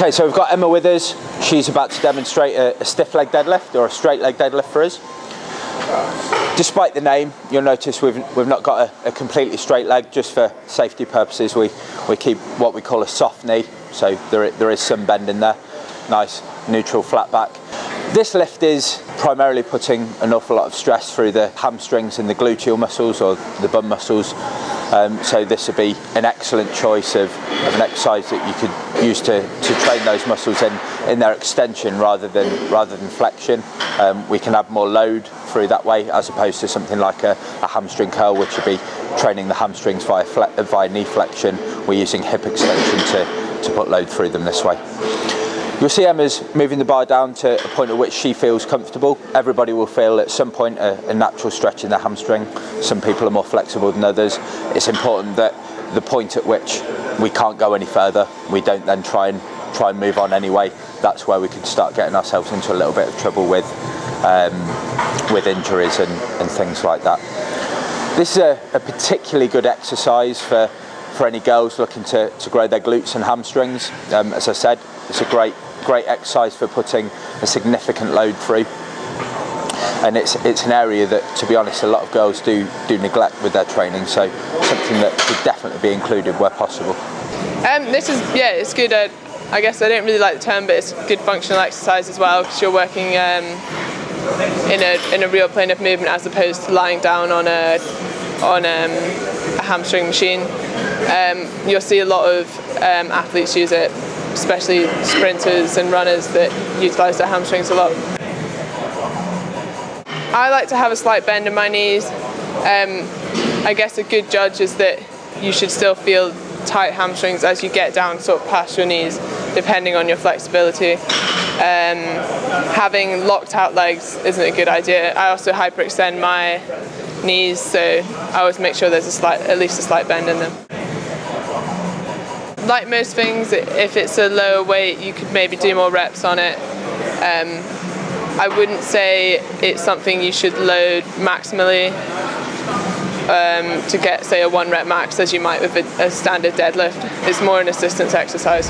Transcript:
Okay, so we've got Emma with us. She's about to demonstrate a stiff leg deadlift or a straight leg deadlift for us. Despite the name, you'll notice we've not got a completely straight leg. Just for safety purposes, we keep what we call a soft knee, so there is some bend in there. Nice neutral flat back. This lift is primarily putting an awful lot of stress through the hamstrings and the gluteal muscles or the bum muscles. So this would be an excellent choice of an exercise that you could use to train those muscles in their extension rather than flexion. We can add more load through that way, as opposed to something like a hamstring curl, which would be training the hamstrings via knee flexion. We're using hip extension to put load through them this way. You'll see Emma's moving the bar down to a point at which she feels comfortable. Everybody will feel at some point a natural stretch in their hamstring. Some people are more flexible than others. It's important that the point at which we can't go any further, we don't then try and move on anyway. That's where we can start getting ourselves into a little bit of trouble with injuries and things like that. This is a particularly good exercise for any girls looking to grow their glutes and hamstrings. As I said, it's a great exercise for putting a significant load through, and it's an area that, to be honest, a lot of girls do neglect with their training, so something that should definitely be included where possible. It's good. I guess I don't really like the term, but it's a good functional exercise as well, because you're working in a real plane of movement as opposed to lying down on a hamstring machine. You'll see a lot of athletes use it, especially sprinters and runners that utilise their hamstrings a lot. I like to have a slight bend in my knees. I guess a good judge is that you should still feel tight hamstrings as you get down sort of past your knees, depending on your flexibility. Having locked out legs isn't a good idea. I also hyperextend my knees, so I always make sure there's at least a slight bend in them. Like most things, if it's a lower weight, you could maybe do more reps on it. I wouldn't say it's something you should load maximally to get, say, a 1 rep max as you might with a standard deadlift. It's more an assistance exercise.